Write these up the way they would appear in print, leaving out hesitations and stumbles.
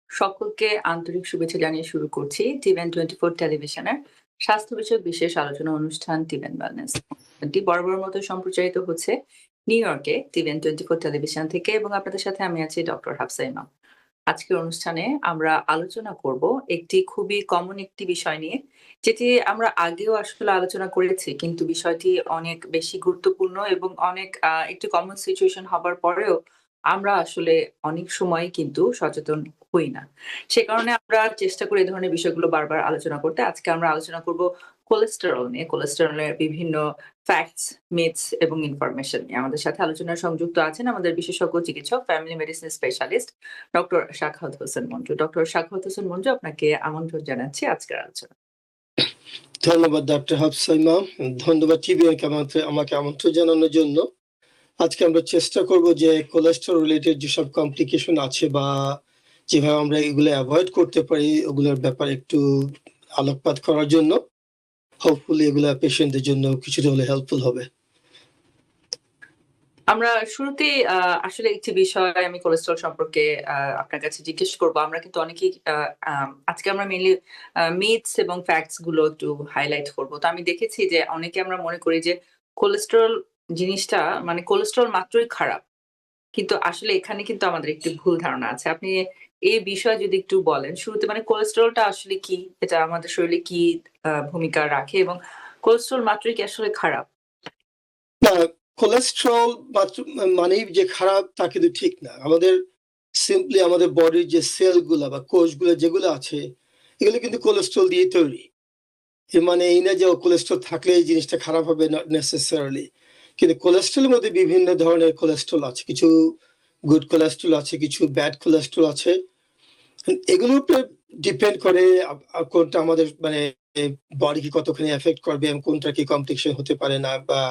সকলকে আন্তরিক শুভেচ্ছা জানিয়ে শুরু করছি টিভেন 24 টেলিভিশনের স্বাস্থ্য বিষয়ক বিশেষ আলোচনা অনুষ্ঠান টিভেন ওয়েলনেস। এটি বরাবরের মতো সম্প্রচারিত হচ্ছে নিউ ইয়র্কে টিভেন 24 টেলিভিশন থেকে এবং আপনাদের সাথে আমি আছি ডক্টর হাফসা ইমাম। আজকের অনুষ্ঠানে আমরা আলোচনা করব একটি খুবই কমন একটি বিষয় নিয়ে, যেটি আমরা আগেও আসলে আলোচনা করেছি, কিন্তু বিষয়টি অনেক বেশি গুরুত্বপূর্ণ এবং অনেক একটি কমন সিচুয়েশন হবার পরেও আমরা আসলে অনেক সময় কিন্তু সচেতন হই না। সে কারণে আমরা চেষ্টা করি এই ধরনের বিষয়গুলো বারবার আলোচনা করতে। আজকে আমরা আলোচনা করব কোলেস্টেরল নিয়ে, কোলেস্টেরলের বিভিন্ন ফ্যাক্টস, মিথস এবং ইনফরমেশন নিয়ে। আমাদের সাথে আলোচনায় সংযুক্ত আছেন আমাদের বিশেষজ্ঞ চিকিৎসক, family medicine specialist doctor Sakhawat Hossain Manju. Doctor Sakhawat Hossain Manju, আপনাকে আমন্ত্রণ জানাচ্ছি আজকের আলোচনা। ধন্যবাদ ডক্টর হাফসা ইমাম, ধন্যবাদ টিভিএনকে আমাকে আমন্ত্রণ জানানোর জন্য। আজকে আমরা চেষ্টা করব যে কোলেস্টেরল রিলেটেড যেসব কমপ্লিকেশন আছে বা যেভাবে আমরা এগুলো অ্যাভয়েড করতে পারি ওগুলোর ব্যাপারে একটু আলোকপাত করার জন্য। হোপফুলি এগুলা পেশেন্টদের জন্য কিছুটা হলে হেল্পফুল হবে। আমরা শুরুতেই আসলে একটি বিষয় আমি কোলেস্টেরল সম্পর্কে আপনার কাছে জিজ্ঞেস করব। আমরা কিন্তু অনেকেই আজকে আমরা মেইনলি মিথস এবং ফ্যাক্টস গুলো একটু হাইলাইট করব। তো আমি দেখেছি যে অনেকে আমরা মনে করি যে কোলেস্টেরল জিনিসটা মানে কোলেস্টেরল মাত্রই খারাপ। কিন্তু আসলে এখানে কিন্তু আমাদের একটি ভুল ধারণা আছে। আপনি এই বিষয়ে যদি একটু বলেন শুরুতে, মানে কোলেস্টেরলটা আসলে কি? এটা আমাদের শরীরে কি ভূমিকা রাখে এবং কোলেস্টেরল মাত্রই কি আসলে খারাপ? না, কোলেস্ট্রল মানেই যে খারাপ তা কিন্তু ঠিক না। আমাদের সিম্পলি আমাদের বডির যে সেলগুলা বা কোষগুলো যেগুলো আছে এগুলো কিন্তু কোলেস্ট্রল দিয়ে তৈরি। এর মানে এই না যে কোলেস্ট্রল থাকলে এই জিনিসটা খারাপ হবে, নট নেসেসারিলি। কিন্তু কোলেস্ট্রলের মধ্যে বিভিন্ন ধরনের কোলেস্ট্রল আছে, কিছু গুড কোলেস্ট্রল আছে, কিছু ব্যাড কোলেস্ট্রল আছে। এগুলোর উপরে ডিপেন্ড করে কোনটা আমাদের মানে বডিকে কতখানি এফেক্ট করবে এবং কোনটা কি কমপ্লিকেশন হতে পারে না। বা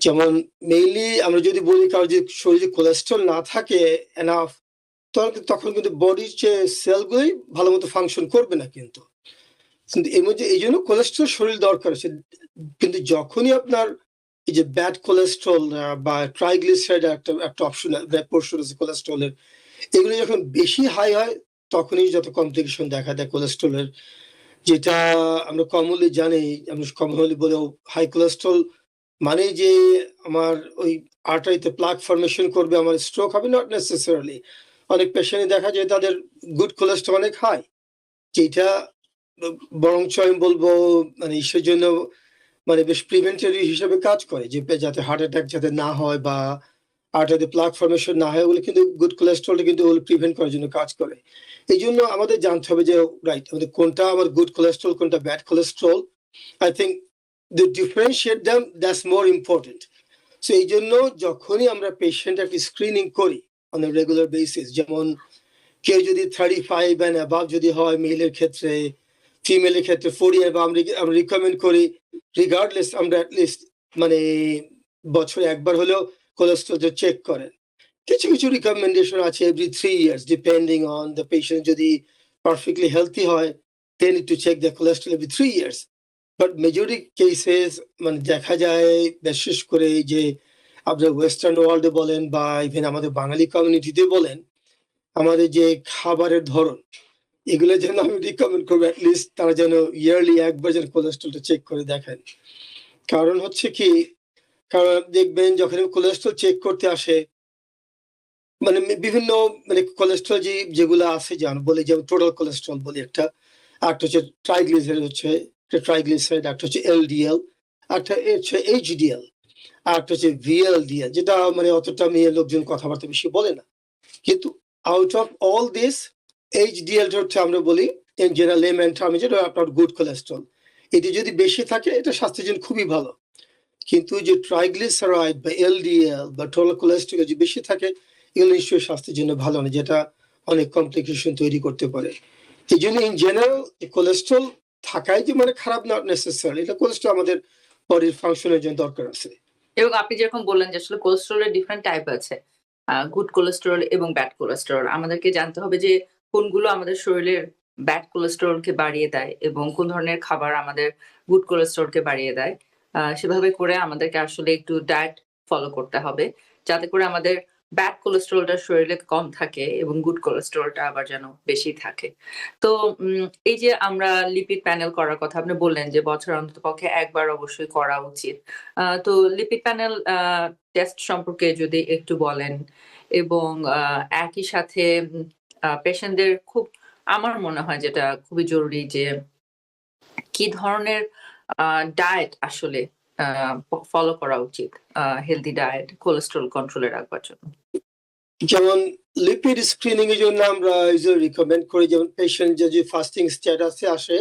যেমন মেইনলি আমরা যদি বলি কারো যে শরীরে কোলেস্ট্রল না থাকে এনাফ, তখন কিন্তু বডির যে সেলগুলোই ভালো মতো ফাংশন করবে না। কিন্তু এর মধ্যে এই জন্য কোলেস্ট্রল শরীর দরকার আছে। কিন্তু যখনই আপনার এই যে ব্যাড কোলেস্ট্রল বা ট্রাইগ্লিসারাইড একটা অপশন পোর্শন আছে কোলেস্ট্রলের, এগুলো যখন বেশি হাই হয় তখনই যত কমপ্লিকেশন দেখা দেয় কোলেস্ট্রলের। যেটা আমরা কমনলি জানি, আমরা কমনলি বলে হাই কোলেস্ট্রল মানে যে আমার ওই আর্টারিতে প্লাক ফর্মেশন করবে, আমার স্ট্রোক হবে, নট নেসেসারিলি। অনেক পেশেন্ট দেখা যায় তাদের গুড কোলেস্ট্রল অনেক হাই, যেটা বরঞ্চ আমি বলবো মানে ঈশ্বর জন্য মানে বেশ প্রিভেন্টারি হিসেবে কাজ করে, যে যাতে হার্ট অ্যাটাক যাতে না হয় বা আর্টারিতে প্লাক ফর্মেশন না হয়, ওগুলো কিন্তু গুড কোলেস্ট্রলটা কিন্তু ওগুলো প্রিভেন্ট করার জন্য কাজ করে। এই জন্য আমাদের জানতে হবে যে রাইট আমাদের কোনটা আমার গুড কোলেস্ট্রল, কোনটা bad cholesterol. I think the differentiate them, that's more important. So এই জন্য যখনই আমরা পেশেন্ট একটা স্ক্রিনিং করি অন রেগুলার বেসিস, যেমন কেউ যদি 35 and above যদি হয় মেলের ক্ষেত্রে, ফিমেলের ক্ষেত্রে 40 and above, আমরা রিকমেন্ড করি রিগার্ডলেস আমরা অ্যাটলিস্ট মানে বছরে একবার হলেও কোলেস্ট্রলটা চেক করেন। কিছু কিছু রিকমেন্ডেশন আছে every 3 years depending on the patient. যদি পারফেক্টলি হেলথি হয় they need to check the cholesterol every 3 years. But majority cases মানে দেখা যায়, বিশেষ করে যে আপনার ওয়েস্টার্ন ওয়ার্ল্ডে বলেন বা ইভেন আমাদের বাঙালি কমিউনিটিতে বলেন, আমাদের যে খাবারের ধরন এগুলো যেন আমি রিকমেন্ড করবো অ্যাটলিস্ট তারা যেন ইয়ারলি একবার যেন কোলেস্ট্রলটা চেক করে দেখেন। কারণ হচ্ছে কি, কারণ দেখবেন যখন কোলেস্ট্রল চেক করতে আসে মানে বিভিন্ন মানে কোলেস্ট্রল যেগুলো আছে যেমন বলি, যেমন টোটাল কোলেস্ট্রল বলি একটা, একটা হচ্ছে ট্রাইগ্লিসারাইড, হচ্ছে ট্রাইগ্লিসারাইড, একটা হচ্ছে এলডিএল, একটা হচ্ছে এইচডিএল, আর একটা হচ্ছে ভিএলডিএল, যেটা মানে অতটা মেয়ে লোকজন কথাবার্তা বেশি বলে না। কিন্তু আউট অফ অল দিস এইচডিএলটা হচ্ছে আমরা বলি ইন জেনারেল লেম্যান টার্মে যেটা আপনার গুড কোলেস্ট্রল। এটি যদি বেশি থাকে এটা স্বাস্থ্যের জন্য খুবই ভালো। কিন্তু যে ট্রাইগ্লিসারাইড বা এলডিএল বা টোটাল কোলেস্ট্রল যদি বেশি থাকে এগুলো নিশ্চয়ই স্বাস্থ্যের জন্য ভালো না, যেটা অনেক কমপ্লিকেশন তৈরি করতে পারে। এই জন্য ইন জেনারেল কোলেস্ট্রল থাকাই যে মানে খারাপ, নট নেসেসারি। এটা কোলেস্ট্রল আমাদের বডির ফাংশনের জন্য দরকার আছে। এবং আপনি যেরকম বললেন যে আসলে কোলেস্টেরলের ডিফারেন্ট টাইপ আছে। গুড কোলেস্টেরল এবং ব্যাড কোলেস্টেরল। আমাদেরকে জানতে হবে যে কোনগুলো আমাদের শরীরের ব্যাড কোলেস্টেরলকে বাড়িয়ে দেয় এবং কোন ধরনের খাবার আমাদের গুড কোলেস্টেরলকে বাড়িয়ে দেয়। সেভাবে করে আমাদেরকে আসলে একটু ডায়েট ফলো করতে হবে। যাতে করে আমাদের ব্যাড কোলেস্টেরলটা শরীরে কম থাকে এবং গুড কোলেস্টেরলটা আবার যেন বেশি থাকে। তো এই যে আমরা লিপিড প্যানেল করার কথা আপনি বললেন যে বছরে অন্ততপক্ষে একবার অবশ্যই করা উচিত। তো লিপিড প্যানেল টেস্ট সম্পর্কে যদি একটু বলেন এবং একই সাথে পেশেন্টদের আমার মনে হয় যেটা খুবই জরুরি যে কি ধরনের ডায়েট আসলে আ ফলো করা উচিত হেলথি ডায়েট কোলেস্টেরল কন্ট্রোলে রাখবার জন্য? যেমন লিপিড স্ক্রিনিং এর জন্য আমরা ইউজুয়ালি রিকমেন্ড করি, যেমন পেশেন্ট যদি ফাস্টিং স্ট্যাটাসে আসে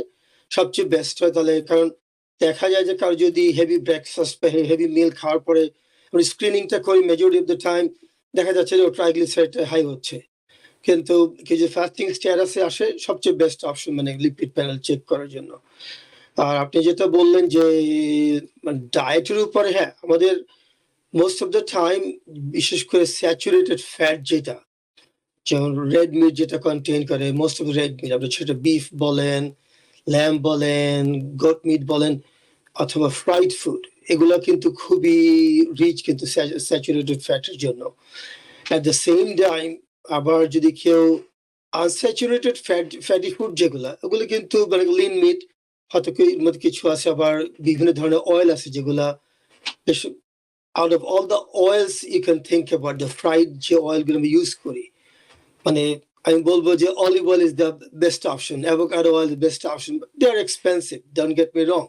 সবচেয়ে বেস্ট হয়। তাহলে কারণ দেখা যায় যে কারো যদি হেভি ব্রেকফাস্ট বা হেভি মিল খাওয়ার পরে স্ক্রিনিংটা করি, মেজরিটি অফ দ্য টাইম দেখা যাচ্ছে যে ওর ট্রাইগ্লিসারাইড হাই হচ্ছে। কিন্তু কেউ যদি ফাস্টিং স্ট্যাটাসে আসে সবচেয়ে বেস্ট অপশন মানে লিপিড প্যানেল চেক করার জন্য। আর আপনি যেটা বললেন যে ডায়েটের উপরে, হ্যাঁ আমাদের মোস্ট অফ দ্য টাইম বিশেষ করে স্যাচুরেটেড ফ্যাট যেটা, যেমন রেড মিট যেটা কন্টেইন করে, মোস্ট অফ রেড মিট, আপনি সেটা বিফ বলেন, ল্যাম্ব বলেন, গোট মিট বলেন অথবা ফ্রাইড ফুড, এগুলো কিন্তু খুবই রিচ কিন্তু স্যাচুরেটেড ফ্যাটের জন্য। অ্যাট দ্য সেম টাইম আবার যদি কেউ আনস্যাচুরেটেড ফ্যাটি ফুড যেগুলা, ওগুলো কিন্তু মানে লিন মিট হয়তো এর মধ্যে কিছু আছে, আবার বিভিন্ন ধরনের অয়েল আছে যেগুলা বেশ, out of all the oils you can think about, the fried যে অয়েলগুলো আমি ইউজ করি, মানে আমি বলবো যে olive oil is the best option, avocado oil is best option, they are expensive, don't get me wrong.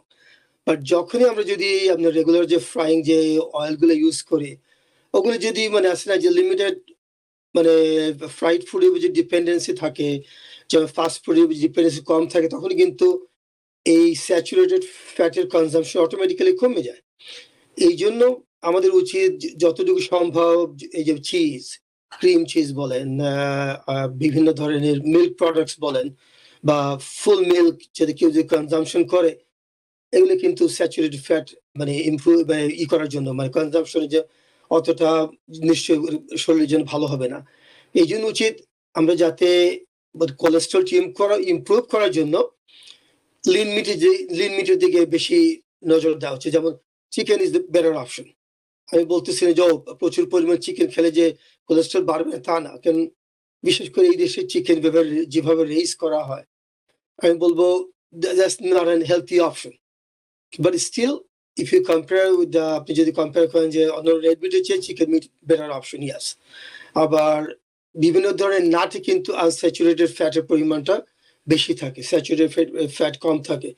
But যখনই আমরা যদি আপনার রেগুলার যে ফ্রাইং যে অয়েলগুলো ইউজ করি, ওগুলো যদি মানে আসে না যে লিমিটেড মানে ফ্রাইড ফুডের উপর যে ডিপেন্ডেন্সি থাকে, যেমন ফাস্ট ফুডের উপর ডিপেন্ডেন্সি কম থাকে, তখন কিন্তু এই স্যাচুরেটেড ফ্যাটের কনজাম্পশন অটোমেটিক্যালি কমে যায়। এই জন্য আমাদের উচিত যতটুকু সম্ভব এই যে চিজ, ক্রিম চিজ বলেন, বিভিন্ন ধরনের মিল্ক প্রোডাক্টস বলেন বা ফুল মিল্ক যদি কেউ যদি কনজাম্পশন করে, এগুলো কিন্তু স্যাচুরেটেড ফ্যাট মানে ইমপ্রুভ করার জন্য মানে কনজাম্পশনের যে অতটা নিশ্চয়ই শরীরের জন্য ভালো হবে না। এই জন্য উচিত আমরা যাতে কোলেস্ট্রল ইমপ্রুভ করার জন্য লিন মিটের দিকে বেশি নজর দেওয়া হচ্ছে। যেমন chicken is the better option. আমি বলতেছি না যে প্রচুর পরিমাণ চিকেন খেলে যে কোলেস্ট্রল বাড়বে তা না, কারণ বিশেষ করে এই দেশে চিকেন যেভাবে রেইজ করা হয়, আমি বলবো that's not an healthy option. But still if you compare with আপনি যদি কম্পেয়ার করেন যে অন্য রেড মিটের চেয়ে chicken meat better option, yes. আবার বিভিন্ন ধরনের নাটে কিন্তু আনস্যাচুরেটেড ফ্যাটের পরিমাণটা বেশি থাকে, স্যাচুরেটেড ফ্যাট কম থাকে।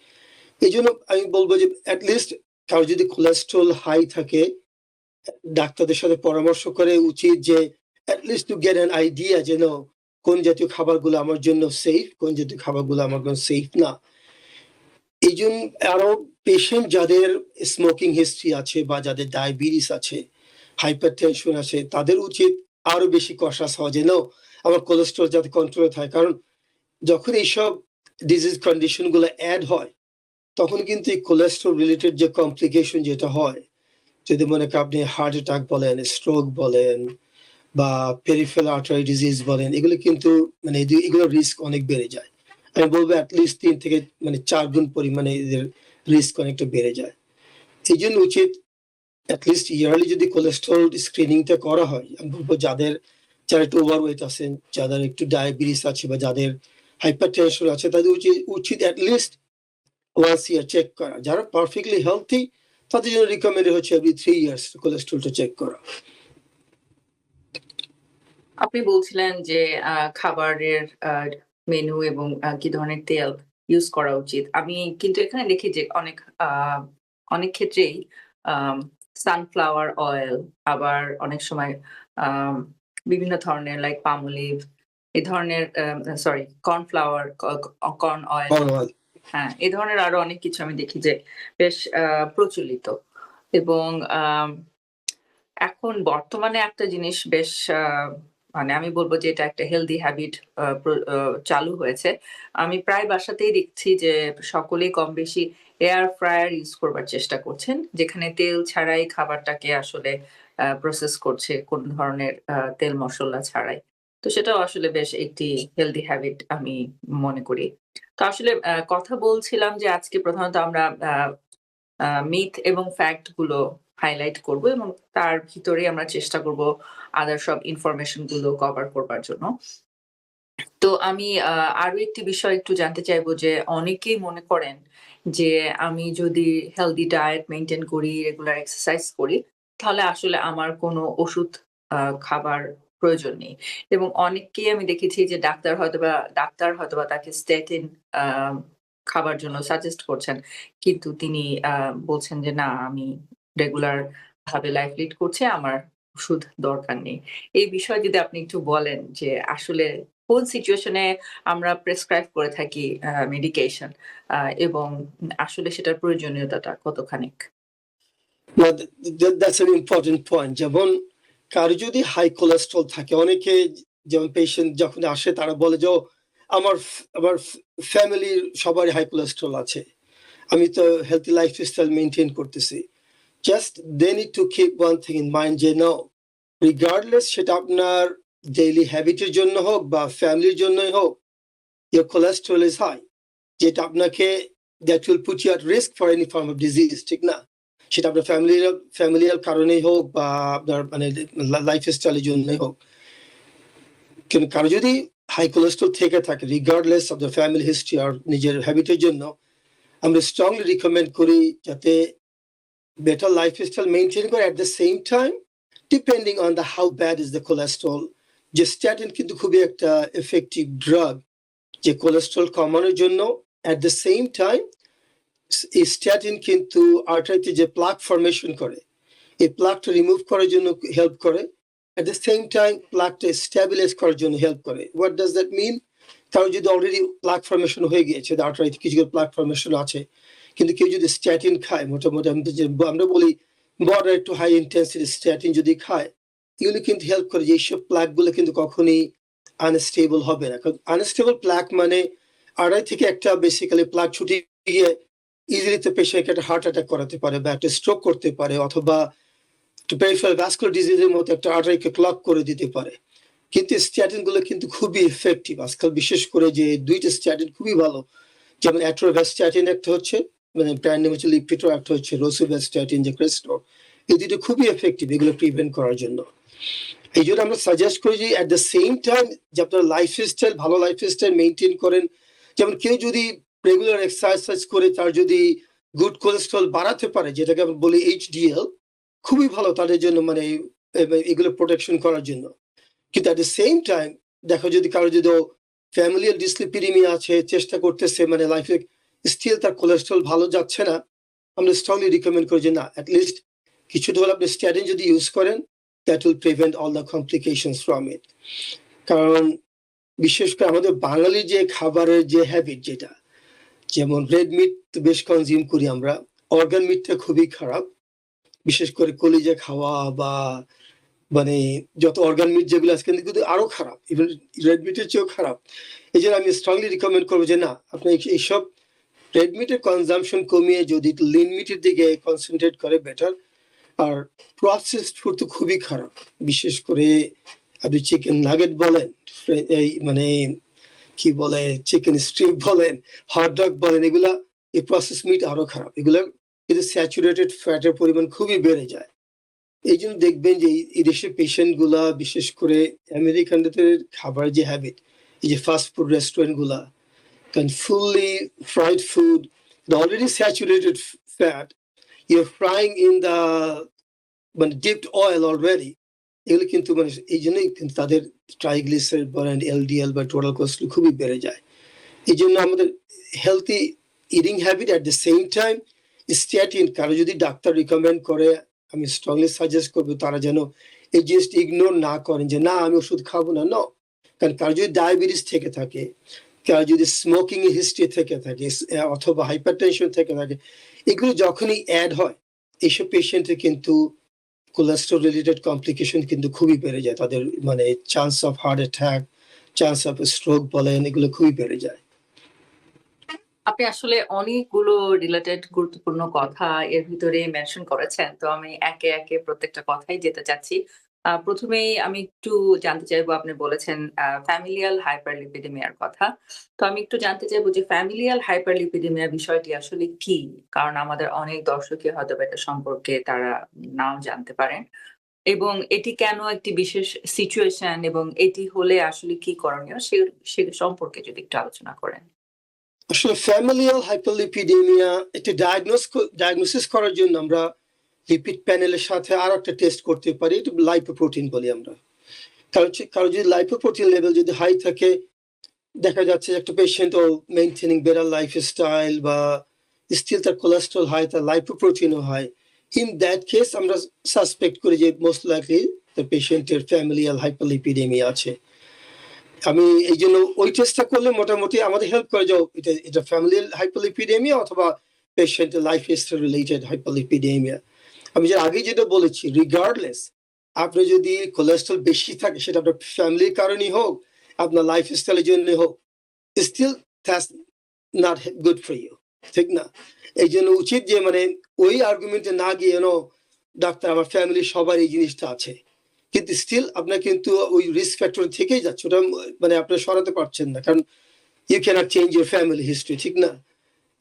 এই জন্য আমি বলবো যে অ্যাটলিস্ট কারো যদি কোলেস্ট্রল হাই থাকে, ডাক্তারদের সাথে পরামর্শ করে উচিত যে at least to get an idea যেন কোন জাতীয় খাবারগুলো আমার জন্য সেফ, কোন জাতীয় খাবারগুলো আমার জন্য সেফ না। এই জন্য আরো পেশেন্ট যাদের স্মোকিং হিস্ট্রি আছে বা যাদের ডায়াবেটিস আছে, হাইপারটেনশন আছে, তাদের উচিত আরো বেশি কশাস হওয়া যেন আমার কোলেস্ট্রল যাতে কন্ট্রোলে থাকে। কারণ যখন এইসব ডিজিজ কন্ডিশন গুলো অ্যাড হয়, তখন কিন্তু এই কোলেস্ট্রল রিলেটেড যে কমপ্লিকেশন যেটা হয়, যদি মনে করেন আপনি হার্ট অ্যাটাক বলেন, স্ট্রোক বলেন বা পেরিফেরাল আর্টারি ডিজিজ বলেন, এগুলো কিন্তু মানে এগুলো রিস্ক অনেক বেড়ে যায়। আমি বলবো অ্যাটলিস্ট 3 থেকে 4 গুণ পরিমাণে এদের রিস্ক অনেকটা বেড়ে যায়। এই জন্য উচিত অ্যাটলিস্ট ইয়ারলি যদি কোলেস্ট্রল স্ক্রিনিংটা করা হয়, আমি বলবো যারা একটু ওভারওয়েট আছেন, যাদের একটু ডায়াবেটিস আছে বা যাদের হাইপারটেনশন আছে, তাদের উচিত অ্যাটলিস্ট ওয়ান্স ইয়ার চেক করা। যারা পারফেক্টলি হেলথি তাদের জন্য রিকমেন্ডেড হচ্ছে এভরি 3 ইয়ার্স কোলেস্ট্রলটা চেক করা। আপনি বলছিলেন যে খাবারের মেনু এবং কি ধরনের তেল ইউজ করা উচিত। আমি কিন্তু এখানে দেখি যে অনেক ক্ষেত্রেই আম সানফ্লাওয়ার অয়েল, আবার অনেক সময় আম বিভিন্ন ধরনের লাইক পাম অলিভ এই ধরনের সরি কর্নফ্লাওয়ার, কর্ন অয়েল, ধন্যবাদ। হ্যাঁ, এ ধরনের আরো অনেক কিছু আমি দেখি যে বেশ প্রচলিত এবং এখন বর্তমানে একটা জিনিস বেশ মানে আমি বলব যে এটা একটা হেলথি হ্যাবিট চালু হয়েছে। আমি প্রায় বাসাতেই দেখছি যে সকলেই কম বেশি এয়ার ফ্রায়ার ইউজ করবার চেষ্টা করছেন। যেখানে তেল ছাড়াই খাবারটাকে আসলে প্রসেস করছে কোন ধরনের তেল মসলা ছাড়াই। তো সেটাও আসলে বেশ একটি হেলথি হ্যাবিট আমি মনে করি। তো আসলে কথা বলছিলাম যে আজকে প্রধানত আমরা মিথ এবং ফ্যাক্ট গুলো হাইলাইট করব এবং তার ভিতরে আমরা চেষ্টা করব আদার সব ইনফরমেশন গুলো কভার করবার জন্য। তো আমি আরো একটি বিষয় একটু জানতে চাইবো যে অনেকেই মনে করেন যে আমি যদি হেলথি ডায়েট মেইনটেইন করি, রেগুলার এক্সারসাইজ করি, তাহলে আসলে আমার কোনো ওষুধ খাবার প্রয়োজন নেই। এবং অনেককেই আমি দেখেছি যে ডাক্তার হয়তোবা তাকে স্ট্যাটিন আ খাবার জন্য সাজেস্ট করছেন। কিন্তু তিনি বলছেন যে, "না, আমি রেগুলার ভাবে লাইফ লিড করছি, আমার ওষুধ দরকার নেই।" এই বিষয়ে যদি আপনি একটু বলেন যে আসলে কোন সিচুয়েশন এ আমরা প্রেসক্রাইব করে থাকি মেডিকেশন এবং আসলে সেটার প্রয়োজনীয়তাটা কতখানিক? না, দ্যাটস এন ইম্পর্টেন্ট পয়েন্ট। যেমন কারো যদি হাই কোলেস্টেরল থাকে, অনেকে যেমন পেশেন্ট যখন আসে তারা বলে যে, "ও আমার ফ্যামিলির সবারই হাই কোলেস্টেরল আছে। আমি তো হেলথি লাইফস্টাইল মেইনটেইন করতেছি।" Just they need to keep one thing in mind যে নো, রিগার্ডলেস সেটা আপনার ডেইলি হ্যাবিটের জন্য হোক বা ফ্যামিলির জন্যই হোক, your cholesterol is high, যেটা আপনাকে that will put you at risk for any form of disease, ঠিক না? সেটা আপনার ফ্যামিলিয়াল কারণেই হোক বা আপনার মানে লাইফস্টাইলের জন্যই হোক। কিন্তু কারো যদি হাই কোলেস্টেরল থেকে থাকে regardless of the family history আর নিজের হ্যাবিটের জন্য, আমরা স্ট্রংলি রিকমেন্ড করি যাতে বেটার লাইফস্টাইল মেইনটেইন করে, at the same time depending on the how bad is the cholesterol, যে স্ট্যাটিন কিন্তু খুবই একটা এফেক্টিভ ড্রাগ যে কোলেস্টেরল কমানোর জন্য। at the same time এই স্ট্যাটিন কিন্তু আর্টারিতে যে প্লাক ফর্মেশন করে, এই প্লাকটা রিমুভ করার জন্য হেল্প করে। at the same time প্লাকটা স্ট্যাবিলাইজ করার জন্য হেল্প করে। What does that mean? কারো যদি অলরেডি প্লাক ফর্মেশন হয়ে গিয়েছে, আর্টারিতে কিছু প্লাক ফর্মেশন আছে, কিন্তু কেউ যদি স্ট্যাটিন খায়, মোটামুটি আমরা বলি border to high intensity statin যদি খায়, এগুলো কিন্তু হেল্প করে যে এইসব প্লাকগুলো কিন্তু কখনই আনস্টেবল হবে না। কারণ আনস্টেবল প্লাক মানে আড়াই থেকে একটা বেসিক্যালি প্লাক ছুটে গিয়ে ইজিলি তো পেশেন্টকে একটা হার্ট অ্যাটাক করাতে পারে বা একটা স্ট্রোক করতে পারে, অথবা পেরিফেরাল ভাস্কুলার ডিজিজের মতো একটা আর্টারিকে ক্লগ করে দিতে পারে। কিন্তু স্ট্যাটিন গুলো কিন্তু খুবই এফেক্টিভ আজকাল, বিশেষ করে যে দুইটা স্ট্যাটিন খুবই ভালো। যেমন অ্যাট্রোভ্যাস্ট্যাটিন একটা হচ্ছে, মানে ব্র্যান্ড নেম হচ্ছে লিপিটো, একটা হচ্ছে রোসুভ্যাস্ট্যাটিন যে ক্রেস্টো। এই দুটো খুবই এফেক্টিভ এগুলো প্রিভেন্ট করার জন্য। এই জন্য আমরা সাজেস্ট করি যে অ্যাট দ্য সেম টাইম যে আপনার লাইফস্টাইল ভালো লাইফস্টাইল মেনটেন করেন। যেমন কেউ যদি রেগুলার এক্সারসাইজ করে তার যদি গুড কোলেস্ট্রল বাড়াতে পারে, যেটাকে আমরা বলি এইচডিএল, খুবই ভালো তাদের জন্য, মানে এগুলো প্রোটেকশন করার জন্য। কিন্তু অ্যাট দ্য সেম টাইম দেখো যদি কারো যদি ফ্যামিলিয়াল ডিসলিপিডিমিয়া আছে, চেষ্টা করতেছে মানে লাইফে স্টিল তার কোলেস্ট্রল ভালো যাচ্ছে না, আমরা স্ট্রংলি রিকমেন্ড করি যে না, অ্যাটলিস্ট কিছুটা হলে আপনি স্ট্যাটিন যদি ইউজ করেন, that will prevent all the complications from it. কারণ বিশেষ করে আমাদের বাঙালি যে খাবারের যে হ্যাবিট, যেটা যেমন রেড মিট বেশ কনজিউম করি আমরা, অর্গান মিটটা খুবই খারাপ, বিশেষ করে কলিজা খাওয়া বা মানে যত অর্গান মিট যেগুলো আজকে কিন্তু আরো খারাপ, ইভেন রেড মিটের চেয়েও খারাপ। এই জন্য আমি স্ট্রংলি রিকমেন্ড করবো যে না, আপনি এইসব রেড মিটের কনজাম্পশন কমিয়ে যদি লিন মিটের দিকে কনসেন্ট্রেট করে বেটার। আর প্রসেসড ফুড তো খুবই খারাপ, বিশেষ করে আপনি চিকেন নাগেট বলেন, এই মানে কি বলে চিকেন স্ট্রিপ বলেন, হটডগ বলেন, এগুলা এই প্রসেস মিট আরো খারাপ। এগুলা কিন্তু স্যাচুরেটেড ফ্যাটের পরিমাণ খুবই বেড়ে যায়। এই জন্য দেখবেন যে এই দেশের পেশেন্ট গুলা, বিশেষ করে আমেরিকানদের খাবার যে হ্যাবিট, এই যে ফাস্ট ফুড রেস্টুরেন্ট গুলা, কারণ fully fried food, already saturated fat, your frying in the মানে ডিপড অয়েল অলরেডি, এগুলো কিন্তু মানে এই জন্যই কিন্তু তাদের ট্রাইগ্লিসারাইড বলেন, এলডিএল বা টোটাল কোলেস্ট্রল খুবই বেড়ে যায়। এই জন্য আমাদের healthy eating habit, at the same time statin কারো যদি ডাক্তার রিকমেন্ড করে, আমি স্ট্রংলি সাজেস্ট করবো তারা যেন এই জিনিসটা ইগনোর না করেন যে না আমি ওষুধ খাবো না। ন, কারণ কারো যদি ডায়াবেটিস থেকে থাকে, কারো যদি স্মোকিং হিস্ট্রি থেকে থাকে, অথবা হাইপার টেনশন থেকে থাকে, এগুলো যখনই অ্যাড হয়, এইসব পেশেন্টের কিন্তু কোলেস্ট্রল রিলেটেড কমপ্লিকেশন কিন্তু খুবই বেড়ে যায়। তাদের মানে chance of heart attack, chance of stroke বলেন, এগুলো খুবই বেড়ে যায়। আপনি আসলে অনেকগুলো রিলেটেড গুরুত্বপূর্ণ কথা এর ভিতরে মেনশন করেছেন। তো আমি একে, একে প্রত্যেকটা কথাই যেতে চাচ্ছি। ১ম এই আমি একটু জানতে চাইবো, আপনি বলেছেন ফ্যামিলিয়াল হাইপারলিপিডেমিয়ার কথা। তো আমি একটু জানতে চাইবো যে ফ্যামিলিয়াল হাইপারলিপিডেমিয়া বিষয়টি আসলে কি? কারণ আমাদের অনেক দর্শকই হয়তোবা এটা সম্পর্কে তারা নাও জানতে পারেন। এবং এটি কেন একটি বিশেষ সিচুয়েশন এবং এটি হলে আসলে কি করণীয় সে সম্পর্কে যদি একটু আলোচনা করেন। আসলে ফ্যামিলিয়াল হাইপারলিপিডেমিয়া এটা ডায়াগনোসিস করার জন্য আমরা লিপিড প্যানেলের সাথে আরো একটা টেস্ট করতে পারি, এটা লাইপোপ্রোটিন বলি আমরা। কারণ যদি লাইপোপ্রোটিন লেভেল যদি হাই থাকে, দেখা যাচ্ছে একটা পেশেন্ট ও মেইনটেনিং বেটার লাইফস্টাইল বা স্টিল তার কোলেস্ট্রল হাই, তার লাইপোপ্রোটিনও হাই, ইন দ্যাট কেস আমরা সাসপেক্ট করি যে মোস্ট লাইকলি দ্য পেশেন্টের ফ্যামিলিয়াল হাইপারলিপিডেমিয়া আছে। আমি এই জন্য ওই টেস্টটা করলে মোটামুটি আমাদের হেল্প করে যে এটা ফ্যামিলিয়াল হাইপারলিপিডেমিয়া অথবা পেশেন্টের লাইফস্টাইল রিলেটেড হাইপারলিপিডেমিয়া। আমি যে আগে যেটা বলেছি, রিগার্ডলেস আপনার যদি কোলেস্ট্রল বেশি থাকে, সেটা আপনার ফ্যামিলির কারণেই হোক, আপনার লাইফস্টাইলের জন্য হোক, still that's not good for you, ঠিক না? এই জন্য উচিত যে মানে ওই আর্গুমেন্টে না গিয়ে ডাক্তার আমার ফ্যামিলির সবার এই জিনিসটা আছে, কিন্তু স্টিল আপনার কিন্তু ওই রিস্ক ফ্যাক্টর থেকেই যাচ্ছে, ওটা মানে আপনি সরাতে পারছেন না, কারণ you cannot change your family history, ঠিক না?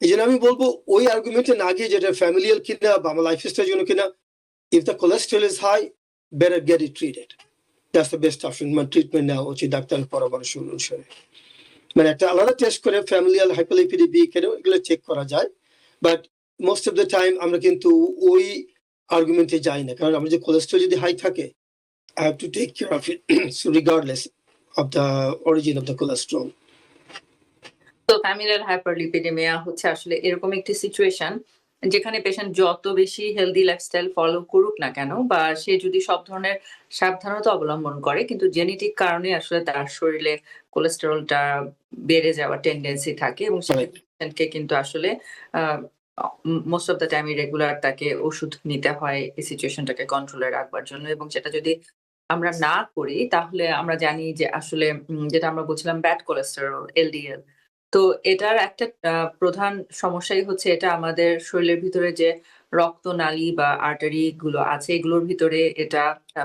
এই জন্য আমি বলবো ওই আর্গুমেন্টে না গিয়ে, যেটা ফ্যামিলিয়াল কিনা বা আমার লাইফস্টাইলের জন্য কিনা, if the cholesterol is high, better get it treated. That's the best option. মানে ট্রিটমেন্ট নেওয়া উচিত ডাক্তারের পরামর্শ অনুসারে। মানে একটা আলাদা টেস্ট করে ফ্যামিলিয়াল হাইপারলিপিডেমিয়া এগুলো চেক করা যায়, but most of the time আমরা কিন্তু ওই আর্গুমেন্টে যাই না, কারণ আমার যে কোলেস্ট্রল যদি হাই থাকে, I have to take care of it so regardless of the origin of the cholesterol. তো ফ্যামিলিয়াল হাইপারলিপিডেমিয়া হচ্ছে আসলে এরকম একটি সিচুয়েশন যেখানে পেশেন্ট যত বেশি হেলদি লাইফস্টাইল ফলো করুক না কেন বা সে যদি সব ধরনের সাবধানতা অবলম্বন করে, কিন্তু জেনেটিক কারণে আসলে তার শরীরে কোলেস্টেরলটা বেড়ে যাওয়ার টেন্ডেন্সি থাকে এবং পেশেন্টকে কিন্তু আসলে most of the time regular তাকে ওষুধ নিতে হয় এই সিচুয়েশনটাকে কন্ট্রোলে রাখবার জন্য। এবং সেটা যদি আমরা না করি তাহলে আমরা জানি যে আসলে যেটা আমরা বলছিলাম ব্যাড কোলেস্টেরল এলডিএল, তো এটার একটা প্রধান সমস্যাই হচ্ছে এটা আমাদের শরীরের ভিতরে যে রক্তনালী বা আর্টারি গুলো আছে এগুলোর ভিতরে এটা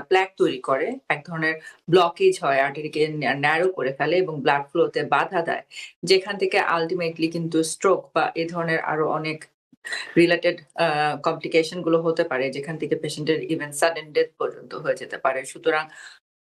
প্লাক তৈরি করে, এক ধরনের ব্লকেজ হয়, আর্টারিকে ন্যারো করে ফেলে এবং ব্লাড ফ্লোতে বাধা দেয়, যেখান থেকে আলটিমেটলি কিন্তু স্ট্রোক বা এ ধরনের আরো অনেক রিলেটেড কমপ্লিকেশন গুলো হতে পারে, যেখান থেকে পেশেন্টের ইভেন সাডেন ডেথ পর্যন্ত হয়ে যেতে পারে। সুতরাং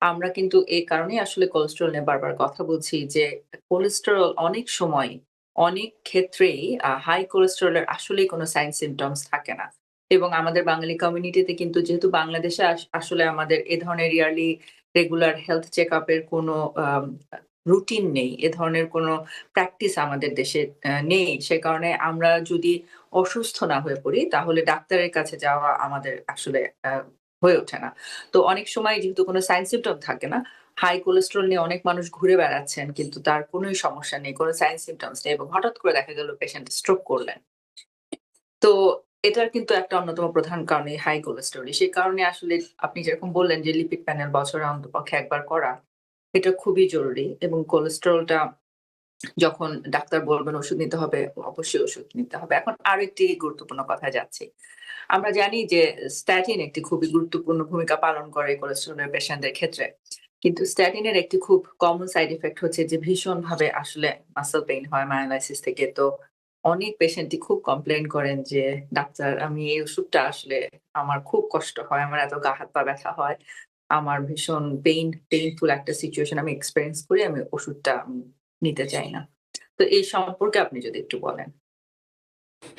আমরা কিন্তু এই কারণেই আসলে কোলেস্টেরল নিয়ে বারবার কথা বলছি যে কোলেস্টেরল অনেক সময় অনেক ক্ষেত্রেই হাই কোলেস্টেরলের আসলেই কোনো সাইন সিম্পটমস থাকে না। এবং আমাদের বাঙালি কমিউনিটিতে কিন্তু যেহেতু বাংলাদেশে আসলে আমাদের এ ধরনের ইয়ারলি রেগুলার হেলথ চেকআপ এর কোনো রুটিন নেই, এ ধরনের কোনো প্র্যাকটিস আমাদের দেশে নেই। সে কারণে আমরা যদি অসুস্থ না হয়ে পড়ি তাহলে ডাক্তারের কাছে যাওয়া আমাদের আসলে হয়ে ওঠে না। তো অনেক সময় যেহেতু কোনো সাইন সিম্পটম থাকে না, হাই কোলেস্টেরল নিয়ে অনেক মানুষ ঘুরে বেড়াচ্ছেন কিন্তু তার কোনোই সমস্যা নেই, কোনো সাইন সিম্পটমস নেই এবং হঠাৎ করে দেখা গেল পেশেন্ট স্ট্রোক করলেন। তো এটার কিন্তু একটা অন্যতম প্রধান কারণ এই হাই কোলেস্টেরল। সেই কারণে আসলে আপনি যেরকম বললেন যে লিপিড প্যানেল বছরে অন্ততপক্ষে একবার করা, এটা খুবই জরুরি এবং কোলেস্টেরলটা যখন ডাক্তার বলবেন ওষুধ নিতে হবে, অবশ্যই ওষুধ নিতে হবে। এখন আরেকটি গুরুত্বপূর্ণ কথায় যাচ্ছি। আমরা জানি যে স্ট্যাটিন একটি খুবই গুরুত্বপূর্ণ ভূমিকা পালন করে কোলেস্টেরলের পেশেন্টদের ক্ষেত্রে। কিন্তু স্ট্যাটিনের একটি খুব কমন সাইড ইফেক্ট হচ্ছে যে ভীষণভাবে আসলে মাসল পেইন হয় মায়োলাইসিস থেকে। তো অনেক পেশেন্টই খুব কমপ্লেইন করেন যে, "ডাক্তার আমি এই ওষুধটা আসলে আমার খুব কষ্ট হয়। আমার এত গা হাত পা ব্যথা হয়। আমার ভীষণ পেইনফুল একটা সিচুয়েশন আমি এক্সপেরিয়েন্স করি। আমি ওষুধটা নিতে চাই না।" তো এই সম্পর্কে আপনি যদি একটু বলেন।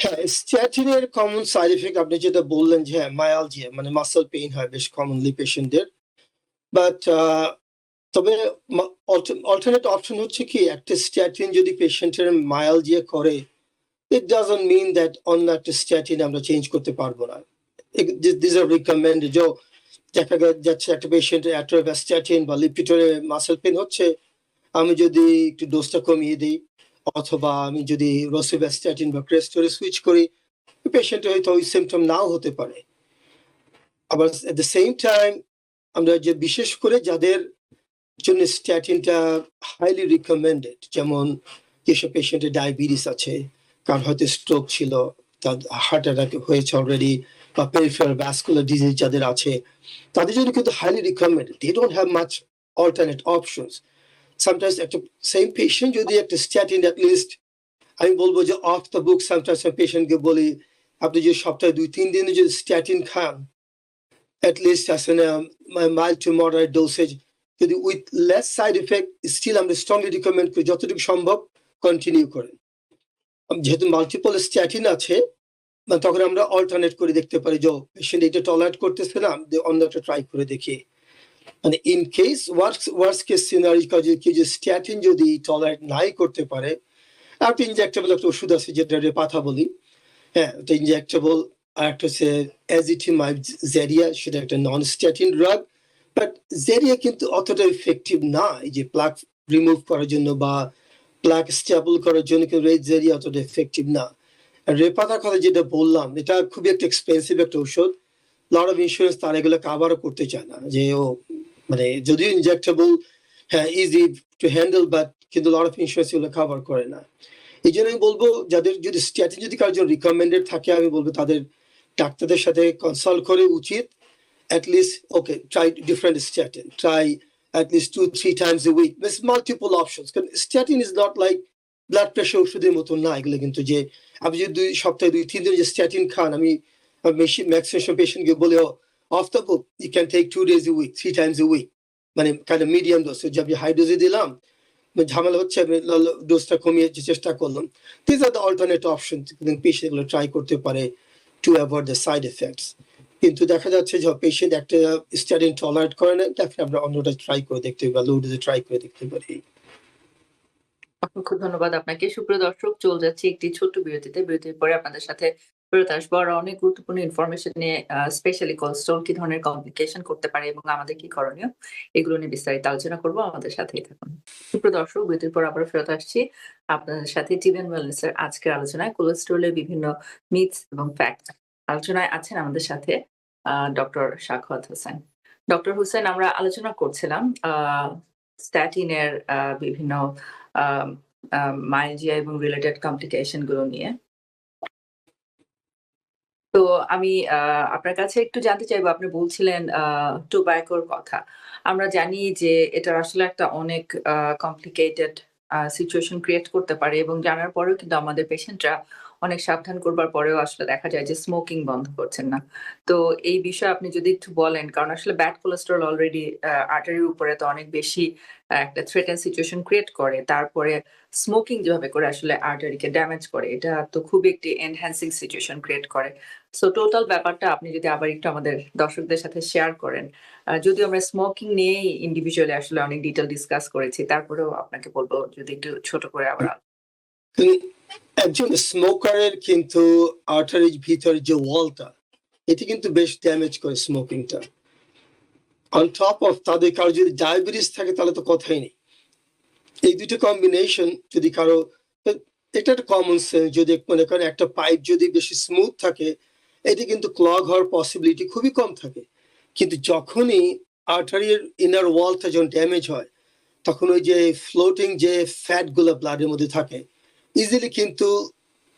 হ্যাঁ, স্ট্যাটিনের কমন সাইড ইফেক্ট আপনি যেটা বললেন যে হ্যাঁ, মায়ালজিয়া মানে মাসল পেইন হয় বেশ কমনলি পেশেন্টদের। বাট তবে অল্টারনেট অপশন হচ্ছে কি, একটা স্ট্যাটিন যদি পেশেন্টের মায়ালজিয়া করে, ইট ডাজন্ট মিন দ্যাট অন্য একটা স্ট্যাটিন আমরা চেঞ্জ করতে পারবো না। This are recommended. দেখা যাচ্ছে একটা পেশেন্টের অ্যাট্রোভ্যাস্ট্যাটিন বা লিপিটোরে মাসল পেইন হচ্ছে, আমি যদি একটু ডোজটা কমিয়ে দিই অথবা আমি যদি রোসিভ্যাস্ট্যাটিন বা ক্রেস্টোরে সুইচ করি, পেশেন্টের হয়তো ওই সিমটম নাও হতে পারে। আবার এট দ্য সেম টাইম আমরা যে বিশেষ করে যাদের জন্য স্ট্যাটিনটা হাইলি রিকমেন্ডেড, যেমন যেসব পেশেন্টের ডায়াবেটিস আছে, কারণ হয়তো স্ট্রোক ছিল, তার হার্ট অ্যাটাক হয়েছে অলরেডি, বা পেরিফেরাল ভাস্কুলার ডিজিজ যাদের আছে, তাদের জন্য কিন্তু highly recommended. They don't have much alternate options. Sometimes একটা সেম পেশেন্ট যদি একটা স্ট্যাটিন অ্যাটলিস্ট, আমি বলবো যে অফ দ্য বুক, সামটাইমস পেশেন্টকে বলি আপনি যদি সপ্তাহে 2-3 দিনে যদি স্ট্যাটিন খান, at least as a mild to moderate dosage যদি with less side effect still আমরা স্ট্রংলি রিকমেন্ড করি যতটুকু সম্ভব কন্টিনিউ করেন। যেহেতু মাল্টিপল স্ট্যাটিন আছে তখন আমরা অল্টারনেট করে দেখতে পারি যে পেশেন্ট এটা টলারেট করতেছে না, অন্যটা ট্রাই করে দেখি। মানে in case worse case scenario যে স্ট্যাটিন যদি টলারেট নাই করতে পারে, একটা ইনজেক্টেবল একটা ওষুধ আছে যেটা রেপাথা বলি, হ্যাঁ এটা ইনজেক্টেবল। আর একটা হচ্ছে অ্যাজিথিমাইব জেরিয়া, সেটা একটা নন স্ট্যাটিন ড্রাগ, বাট জেরিয়া কিন্তু অতটা ইফেক্টিভ না এই যে প্লাক রিমুভ করার জন্য বা প্লাক স্টেবল করার জন্য, কিন্তু জেরিয়া অতটা এফেক্টিভ না। রেপাথার কথা যেটা বললাম, এটা খুবই একটা এক্সপেন্সিভ একটা ওষুধ, লট অফ ইন্স্যুরেন্স তারা এগুলো কাভারও করতে চায় না, যে ও মানে যদিও ইনজেক্টেবল, হ্যাঁ ইজি টু হ্যান্ডেল, বাট কিন্তু লট অফ ইন্স্যুরেন্স এগুলো কাভার করে না। এই জন্য আমি বলবো যাদের যদি স্ট্যাটিন যদি কারোর জন্য রিকমেন্ডেড থাকে, আমি বলবো তাদের ডাক্তারদের সাথে কনসাল্ট করে উচিত at least, okay, try different statin, try at least 2-3 times a week. There's multiple options. Statin is not like blood pressure ওষুধের মতো না এগুলো, কিন্তু যে আপনি যদি সপ্তাহে 2-3 দিন যে স্ট্যাটিন খান, আমি ম্যাক্সিমাম পেশেন্টকে বলে off the book you can take 2 days a week, 3 times a week, মানে কাইন্ড অফ মিডিয়াম ডোজ। যে আমি হাই ডোজে দিলাম, ঝামেলা হচ্ছে, আমি ডোজটা কমিয়ে চেষ্টা করলাম। This are the alternate option, patient এগুলো ট্রাই করতে পারে to avoid the side effects. কিন্তু দেখা যাচ্ছে যে পেশেন্ট একটা স্ট্যাটিন টলারেট করে না, তাকে আমরা অন্যটা ট্রাই করে দেখতে পারি বা লো ডোজে ট্রাই করে দেখতে পারি। অসংখ্য ধন্যবাদ আপনাকে। সুপ্রিয় দর্শক, চলে যাচ্ছি একটি ছোট্ট বিরতিতে। বিরতির পরে আপনাদের সাথে ফেরত আসবো আর অনেক গুরুত্বপূর্ণ ইনফরমেশন নিয়ে, স্পেশালি কোলেস্টেরল কি ধরনের কমপ্লিকেশন করতে পারে এবং আমাদের কি করণীয়, এগুলো নিয়ে বিস্তারিত আলোচনা করব। আমাদের সাথেই থাকুন। সুপ্রিয় দর্শক, বিরতির পর আবার ফেরত আসছি আপনাদের সাথে টিভেন ওয়েলনেস এর আজকের আলোচনায় কোলেস্টেরলের বিভিন্ন মিথস এবং ফ্যাক্ট। আলোচনায় আছেন আমাদের সাথে ডক্টর সাখাওয়াত হোসেন। ডক্টর হোসেন, আমরা আলোচনা করছিলাম স্ট্যাটিনের বিভিন্ন মাইলজিয়া এবং রিলেটেড কমপ্লিকেশন গুলো নিয়ে। তো আমি আপনার কাছে একটু জানতে চাইবো, আপনি বলছিলেন টোব্যাকোর কথা। আমরা জানি যে এটার আসলে একটা অনেক কমপ্লিকেটেড সিচুয়েশন ক্রিয়েট করতে পারে এবং জানার পরেও কিন্তু আমাদের পেশেন্টরা অনেক সাবধান করবার পরেও আসলে দেখা যায় যে স্মোকিং বন্ধ করছেন না। তো এই বিষয়ে আপনি যদি একটু বলেন, কারণ আসলে ব্যাড কোলেস্টেরল অলরেডি আর্টারির উপরে তো অনেক বেশি একটা থ্রেটেন সিচুয়েশন ক্রিয়েট করে। তারপরে স্মোকিং যেভাবে করে আসলে আর্টারিকে ড্যামেজ করে, এটা তো খুবই একটি এনহ্যান্সিং সিচুয়েশন ক্রিয়েট করে। সো টোটাল ব্যাপারটা আপনি যদি আবার একটু আমাদের দর্শকদের সাথে শেয়ার করেন। যদিও আমরা স্মোকিং নিয়েই ইন্ডিভিজুয়ালি আসলে অনেক ডিটেইল ডিসকাস করেছি, তারপরেও আপনাকে বলবো যদি একটু ছোট করে আবার। একজন স্মোকারের কিন্তু আর্টারির ভিতরে যে ওয়ালটা, এটি কিন্তু বেশ ড্যামেজ করে স্মোকিংটা। অন টপ অফ তাদের কারো যদি ডায়াবেটিস থাকে তাহলে তো কথাই নেই। এই দুটো কম্বিনেশন যদি কারো, এটা একটা কমন সেন্স, যদি মনে করেন একটা পাইপ যদি বেশি স্মুথ থাকে, এটি কিন্তু ক্লগ হওয়ার পসিবিলিটি খুবই কম থাকে। কিন্তু যখনই আর্টারির ইনার ওয়ালটা যখন ড্যামেজ হয়, তখন ওই যে ফ্লোটিং যে ফ্যাট গুলো ব্লাডের মধ্যে থাকে, ইজিলি কিন্তু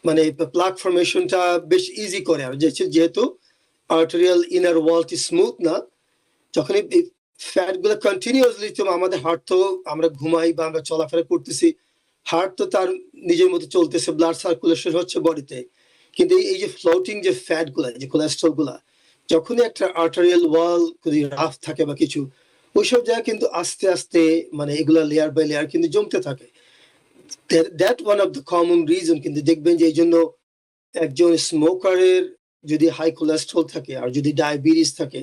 মানে প্লাক ফর্মেশনটা বেশ ইজি করে। আর যেহেতু আর্টারিয়াল ইনার ওয়ালটি স্মুথ না, যখন এই ফ্যাট গুলো কন্টিনিউয়াসলি, তো আমাদের হার্ট তো আমরা ঘুমাই বা আমরা চলাফেরা করতেছি, হার্ট তো তার নিজের মতো চলতেছে, ব্লাড সার্কুলেশন হচ্ছে বডিতে, কিন্তু এই যে ফ্লোটিং যে ফ্যাট গুলা, যে কোলেস্ট্রল গুলা, যখনই একটা আর্টারিয়াল ওয়াল যদি রাফ থাকে বা কিছু, ওইসব জায়গায় কিন্তু আস্তে আস্তে মানে এগুলা লেয়ার বাই লেয়ার কিন্তু জমতে থাকে। That one of the common reason. কিন্তু দেখবেন যে এই জন্য একজন স্মোকারের যদি হাই কোলেস্ট্রল থাকে আর যদি ডায়াবেটিস থাকে,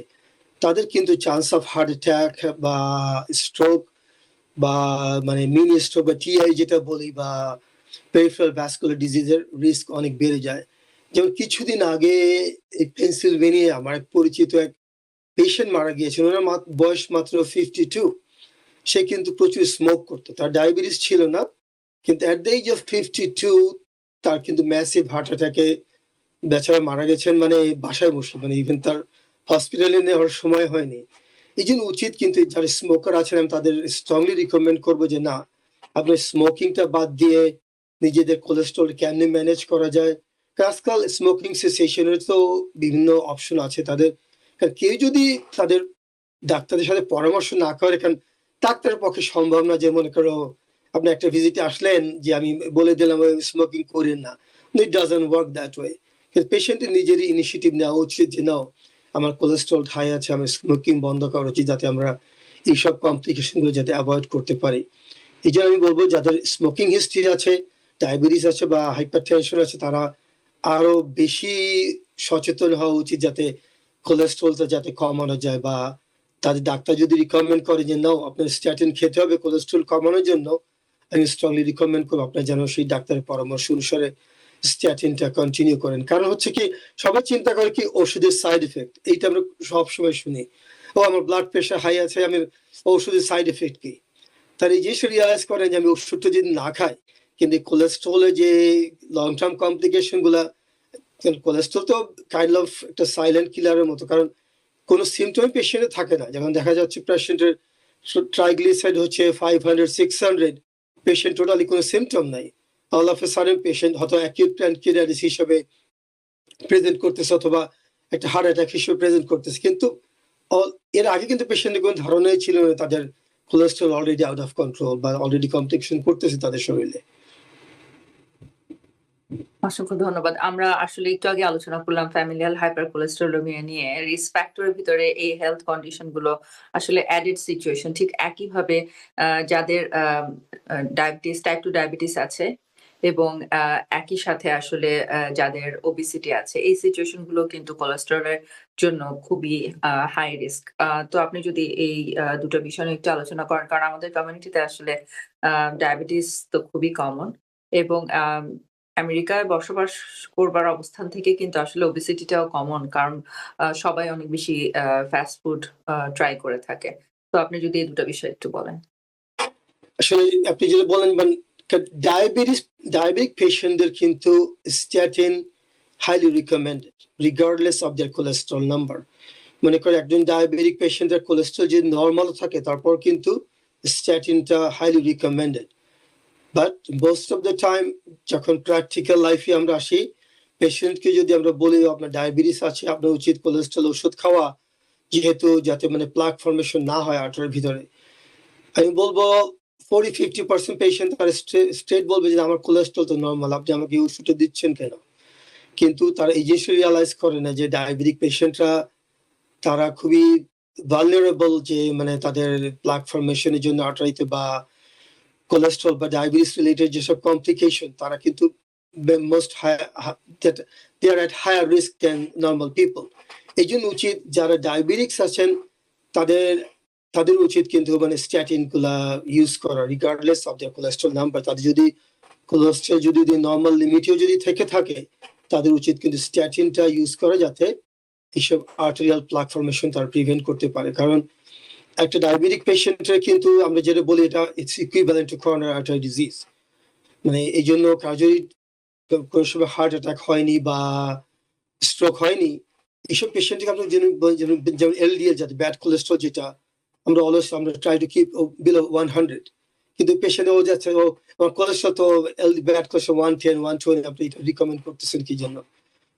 তাদের কিন্তু চান্স অফ হার্ট অ্যাটাক বা স্ট্রোক বা মানে মিনি স্ট্রোক বা টিআই যেটা বলি, বা পেরিফেরাল ভ্যাসকুলার ডিজিজের রিস্ক অনেক বেড়ে যায়। যেমন কিছুদিন আগে পেনসিলভেনিয়া আমার এক পরিচিত এক পেশেন্ট মারা গিয়েছিল, ওনার বয়স মাত্র 52। সে কিন্তু প্রচুর স্মোক করতো, তার ডায়াবেটিস ছিল না, কিন্তু অ্যাট দ্য এজ অফ 52 তার কিন্তু ম্যাসিভ হার্ট অ্যাটাকে বেচারা মারা গেছেন, মানে বাসায় বসে, মানে ইভেন তার হসপিটালে নেওয়ার সময় হয়নি। এই জন্য উচিত কিন্তু যারা স্মোকার আছেন, আমি তাদের স্ট্রংলি রিকমেন্ড করবো যে না, আপনার স্মোকিংটা বাদ দিয়ে নিজেদের কোলেস্ট্রল কেমনে ম্যানেজ করা যায়। আজকাল স্মোকিং সেসেশনের তো বিভিন্ন অপশন আছে তাদের। কেউ যদি তাদের ডাক্তারের সাথে পরামর্শ না করে, কারণ ডাক্তারের পক্ষে সম্ভব না যে মনে করো আপনি একটা ভিজিটে আসলেন যে আমি বলে দিলাম স্মোকিং করেন না, it doesn't work that way. পেশেন্টের নিজেরই ইনিশিয়েটিভ নেওয়া উচিত যে নাও আমার কোলেস্ট্রল হাই আছে, আমার স্মোকিং বন্ধ করা উচিত যাতে আমরা এইসব কমপ্লিকেশনগুলো যাতে অ্যাভয়েড করতে পারি। এই জন্য আমি বলবো যাদের স্মোকিং হিস্ট্রি আছে, ডায়াবেটিস আছে বা হাইপারটেনশন আছে, তারা আরো বেশি সচেতন হওয়া উচিত যাতে কোলেস্ট্রলটা যাতে কমানো যায়, বা তাদের ডাক্তার যদি রিকমেন্ড করে যে নাও আপনার স্ট্যাটিন খেতে হবে কোলেস্ট্রল কমানোর জন্য, আমি স্ট্রংলি রিকমেন্ড করবো আপনার যেন সেই ডাক্তারের পরামর্শ অনুসারে স্ট্যাটিনটা কন্টিনিউ করেন। কারণ হচ্ছে কি সবাই চিন্তা করে কি ওষুধের সাইড এফেক্ট, এইটা আমরা সবসময় শুনি, ও আমার ব্লাড প্রেশার হাই আছে, আমি ওষুধের সাইড এফেক্ট কি। তার এই জিনিসটা রিয়ালাইজ করেন যে আমি ওষুধটা যদি না খাই কিন্তু কোলেস্ট্রলের যে লং টার্ম কমপ্লিকেশন গুলা, কোলেস্ট্রল তো কাইন্ড অফ একটা সাইলেন্ট কিলারের মতো, কারণ কোনো সিমটম পেশেন্টের থাকে না। যেমন দেখা যাচ্ছে পেশেন্টের ট্রাইগ্লিসাইড হচ্ছে 500-600, পেশেন্ট টোটালি কোনো সিমটম নাই, all of a sudden patient হয়তো অ্যাকিউট প্যানক্রিয়াটাইটিস হিসেবে প্রেজেন্ট করতেছে অথবা একটা হার্ট অ্যাটাক হিসেবে প্রেজেন্ট করতেছে, কিন্তু এর আগে কিন্তু পেশেন্টের কোনো ধারণাই ছিল না তাদের cholesterol already out of control বা অলরেডি কমপ্লিকেশন করতেছে তাদের শরীরে। অসংখ্য ধন্যবাদ। আমরা আসলে একটু আগে আলোচনা করলাম ফ্যামিলিয়াল হাইপারকোলেস্টেরোলেমিয়া নিয়ে। রিস্ক ফ্যাক্টরের ভিতরে এই হেলথ কন্ডিশন গুলো আসলে অ্যাডেড সিচুয়েশন। ঠিক একইভাবে যাদের ডায়াবেটিস, টাইপ 2 ডায়াবেটিস আছে এবং একই সাথে আসলে যাদের ওবেসিটি আছে, এই সিচুয়েশন গুলো কিন্তু কোলেস্টেরলের জন্য খুবই হাই রিস্ক। তো আপনি যদি এই দুটো বিষয় নিয়ে একটু আলোচনা করেন, কারণ আমাদের কমিউনিটিতে আসলে ডায়াবেটিস তো খুবই কমন এবং আমেরিকায় বসবাস করবার অবস্থান থেকে কিন্তু আসলে ওবেসিটিটাও কমন, কারণ সবাই অনেক বেশি ফাস্ট ফুড ট্রাই করে থাকে। তো আপনি যদি এই দুটো বিষয় একটু বলেন। আসলে আপনি যেটা বলেন ডায়াবেটিক পেশেন্টদের কিন্তু statin highly recommended regardless of their cholesterol number. মনে করে একজন ডায়াবেটিক পেশেন্টের কোলেস্ট্রল যদি নর্মাল থাকে তারপর কিন্তু স্ট্যাটিনটা highly recommended. But most of the time যখন প্র্যাকটিক্যাল লাইফে আমরা আসি, পেশেন্টকে যদি আমরা বলি আপনার ডায়াবেটিস আছে, আপনার উচিত কোলেস্ট্রল ওষুধ খাওয়া, যেহেতু যাতে মানে প্লাক ফর্মেশন না হয় আর্টারির ভিতরে, আমি বলবো 40-50% পেশেন্ট তারা স্ট্রেট বলবে যে আমার কোলেস্ট্রল তো নর্মাল, আপনি আমাকে এই ওষুধটা দিচ্ছেন কেন। কিন্তু তারা এই জিনিসটা রিয়ালাইজ করে না যে ডায়াবেটিক পেশেন্টরা তারা খুবই ভালনারেবল, যে মানে তাদের প্লাক ফর্মেশনের জন্য আর্টারিতে বা কোলেস্ট্রল বা ডায়াবেটিস রিলেটেড যেসব কমপ্লিকেশন, তারা কিন্তু most they are at higher risk than normal people. এই জন্য উচিত যারা ডায়াবেটিক্স আছেন তাদের উচিত কিন্তু মানে স্ট্যাটিন গুলা ইউজ করা regardless of their cholesterol number. তাদের যদি কোলেস্ট্রল যদি নর্মাল লিমিটেও যদি থেকে থাকে, তাদের উচিত কিন্তু স্ট্যাটিনটা ইউজ করা যাতে এইসব আর্টেরিয়াল প্লাক ফর্মেশন তারা প্রিভেন্ট করতে পারে। কারণ একটা ডায়াবেটিক পেশেন্টের কিন্তু আমরা যেটা বলি এটা its equivalent to coronary artery disease. মানে এই জন্য কারো যদি কোনো সময় হার্ট অ্যাটাক হয়নি বা স্ট্রোক হয়নি, এইসব পেশেন্টকে আমরা যেমন এলডিএল যাতে ব্যাড কোলেস্ট্রল, যেটা আমরা অলওয়েজ আমরা ট্রাই টু কিপ বিলো 100, কিন্তু পেশেন্ট ও যাচ্ছে ও আমার কোলেস্ট্রল তো ব্যাড কোলেস্ট্রল 110 120, আপনি এটা রিকমেন্ড করতেছেন কি জন্য।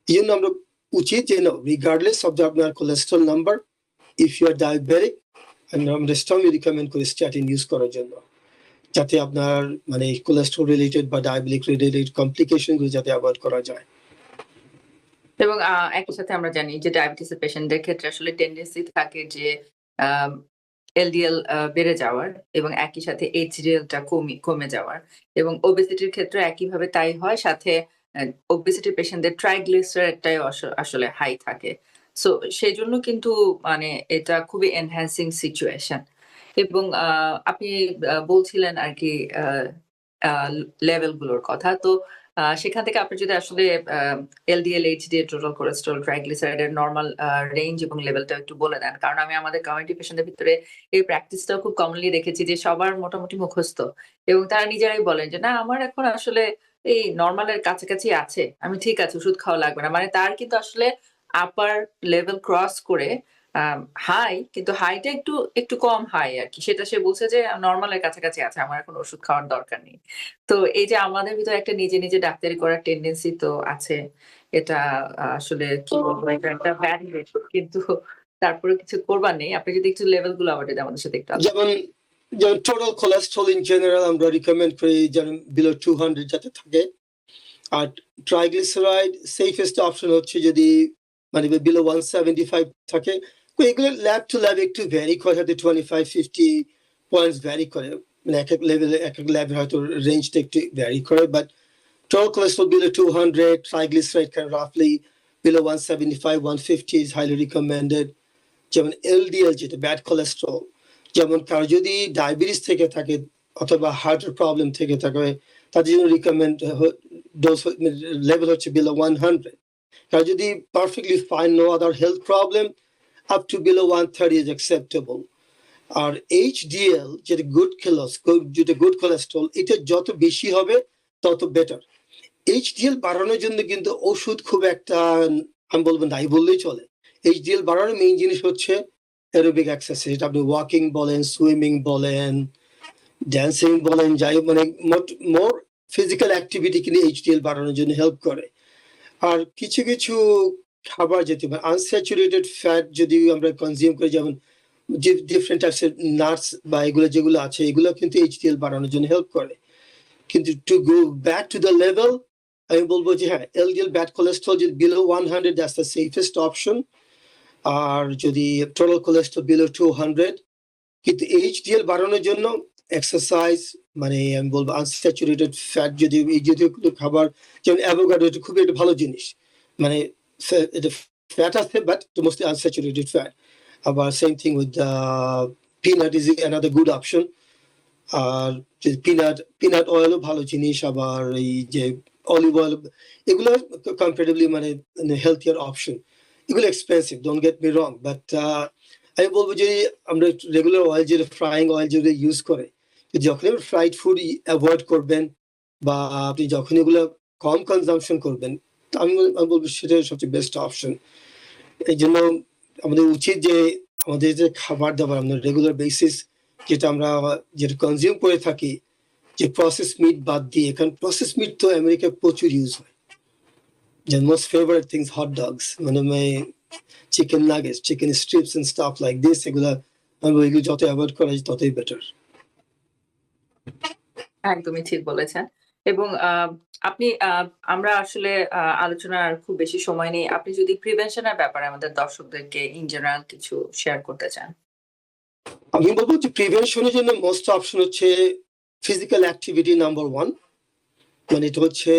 এই জন্য আমরা উচিত যে রিগার্ডলেস অফ আপনার cholesterol number, if you are diabetic, আমরা স্ট্রংলি রিকমেন্ড করি স্ট্যাটিন ইউজ করার জন্য, যাতে আপনার মানে কোলেস্ট্রল রিলেটেড বা ডায়াবেটিক রিলেটেড কমপ্লিকেশন গুলো যাতে অ্যাভয়েড করা যায়। এবং একই সাথে আমরা জানি যে ডায়াবেটিস এর পেশেন্টদের ক্ষেত্রে আসলে টেন্ডেন্সি থাকে যে এলডিএল বেড়ে যাওয়ার এবং একই সাথে এইচডিএলটা কমে যাওয়ার, এবং ওবেসিটির ক্ষেত্রে একইভাবে তাই হয়। সাথে ওবেসিটি পেশেন্টদের ট্রাইগ্লিসারাইডটাও আসলে হাই থাকে। সো সেজন্য কিন্তু মানে এটা খুবই এনহ্যান্সিং সিচুয়েশন। এবং আপনি বলছিলেন আরকি লেভেল গুলোর কথা। তো সেখান থেকে আপনি যদি আসলে LDL, HDL, total cholesterol, triglyceride এর নরমাল রেঞ্জ এবং লেভেলটা একটু বলে দেন। কারণ আমি আমাদের কমিউনিটি পেশেন্টদের ভিতরে এই প্র্যাকটিসটাও খুব কমনলি দেখেছি যে সবার মোটামুটি মুখস্থ, এবং তারা নিজেরাই বলেন যে না আমার এখন আসলে এই নরমালের কাছাকাছি আছে, আমি ঠিক আছে, ওষুধ খাওয়া লাগবে না। মানে তার কিন্তু আসলে আপার লেভেল ক্রস করে হাই, কিন্তু হাইটা একটু কম হাই আরকি। সেটা সে বলছে যে নরমালের কাছাকাছি আছে, আমার এখন ওষুধ খাওয়ার দরকার নেই। তো এই যে আমাদের ভিতরে একটা নিজে ডাক্তারি করার টেনডেন্সি তো আছে। এটা আসলে কি বলবো, এটা একটা ব্যাড হ্যাবিট, কিন্তু তারপরে কিছু করবার নেই। আপনি যদি একটু লেভেল গুলো আবার যদি আমাদের সাথে একটু যেমন টোটাল কোলেস্ট্রল ইন জেনারেল আমরা রিকমেন্ড করি যেন বিলো 200 যাতে থাকে। আর ট্রাইগ্লিসারাইড সেফেস্ট অপশন হচ্ছে যদি মানে বিলো 175 থাকে। তো এগুলো ল্যাব টু ল্যাব একটু ভ্যারি করে, হয়তো 25-50 পয়েন্টস ভ্যারি করে, মানে এক এক লেভেলে এক এক ল্যাবে হয়তো রেঞ্জটা একটু ভ্যারি করে। But total cholesterol below 200, triglyceride kind of roughly below 175, 150 is highly recommended. যেমন এলডিএল যেটা ব্যাড কোলেস্ট্রল, যেমন কারো যদি ডায়াবেটিস থেকে থাকে অথবা হার্টের প্রবলেম থেকে থাকে, তাদের জন্য রিকমেন্ড ডোজ লেভেল হচ্ছে বিলো 100। কারো যদি perfectly fine, no other health problem, up to below 130 is acceptable. আর এইচডিএল যেটা গুড কোলেস্ট্রল, এটা যত বেশি হবে তত বেটার। এইচডিএল বাড়ানোর জন্য কিন্তু ওষুধ খুব একটা আমি বলবো নাই বললেই চলে। এইচডিএল বাড়ানোর মেইন জিনিস হচ্ছে অ্যারোবিক এক্সারসাইজ, এটা আপনি ওয়াকিং বলেন, সুইমিং বলেন, ড্যান্সিং বলেন, যাই মানে মোর ফিজিক্যাল অ্যাক্টিভিটি কিন্তু এইচডিএল বাড়ানোর জন্য হেল্প করে। আর কিছু কিছু খাবার যেতে পারে আনস্যাচুরেটেড ফ্যাট যদি আমরা কনজিউম করি, যেমন ডিফারেন্ট টাইপসের নাটস বা এগুলো যেগুলো আছে, এগুলো কিন্তু এইচডিএল বাড়ানোর জন্য হেল্প করে। কিন্তু to go back to the level, আমি বলবো যে হ্যাঁ, এলডিএল ব্যাড কোলেস্ট্রল যদি below 100, that's the safest option. আর যদি টোটাল কোলেস্ট্রল বিলো 200, কিন্তু এইচডিএল বাড়ানোর জন্য এক্সারসাইজ, মানে আমি বলবো আনস্যাচুরেটেড ফ্যাট যদি এই জাতীয় খাবার, যেমন অ্যাভোকাডো, এটা খুবই একটা ভালো জিনিস, মানে এটা ফ্যাট আছে বাট মোস্টলি আনস্যাচুরেটেড ফ্যাট। আবার same thing with peanut is another good option. আর পিনাট অয়েলও ভালো জিনিস, আবার এই যে অলিভ অয়েল, এগুলো কম্পারেটিভলি মানে হেলথিয়ার অপশন। এগুলো expensive, don't get me wrong, but আমি বলবো যে আমরা রেগুলার অয়েল যেটা ফ্রাইং অয়েল যেগুলো ইউজ করে, যখন ফ্রাইড ফুড অ্যাভয়েড করবেন বা আপনি যখন এগুলো কম কনজামশন করবেন, আমি বলবো সেটাই সবচেয়ে বেস্ট অপশন। এই জন্য আমাদের উচিত যে আমাদের যে খাবার দাবার আমাদের রেগুলার বেসিস যেটা আমরা যেটা কনজিউম করে থাকি, যে প্রসেস মিট বাদ দিয়ে, কারণ প্রসেস মিট তো আমেরিকায় প্রচুর ইউজ হয়। যেমন most favourite things hot dogs, মানে chicken nuggets, chicken strips and stuff like this, এগুলো যত অ্যাভয়েড করা যায় ততই বেটার। একদমই ঠিক বলেছেন। এবং আপনি আমরা আসলে আলোচনার খুব বেশি সময় নেই। আপনি যদি প্রিভেনশন এর ব্যাপারে আমাদের দর্শকদেরকে ইন জেনারেল কিছু শেয়ার করতে চান। আমি বলবো যে প্রিভেনশনের জন্য মোস্ট অপশন হচ্ছে ফিজিক্যাল অ্যাক্টিভিটি নাম্বার 1। মানে এটা হচ্ছে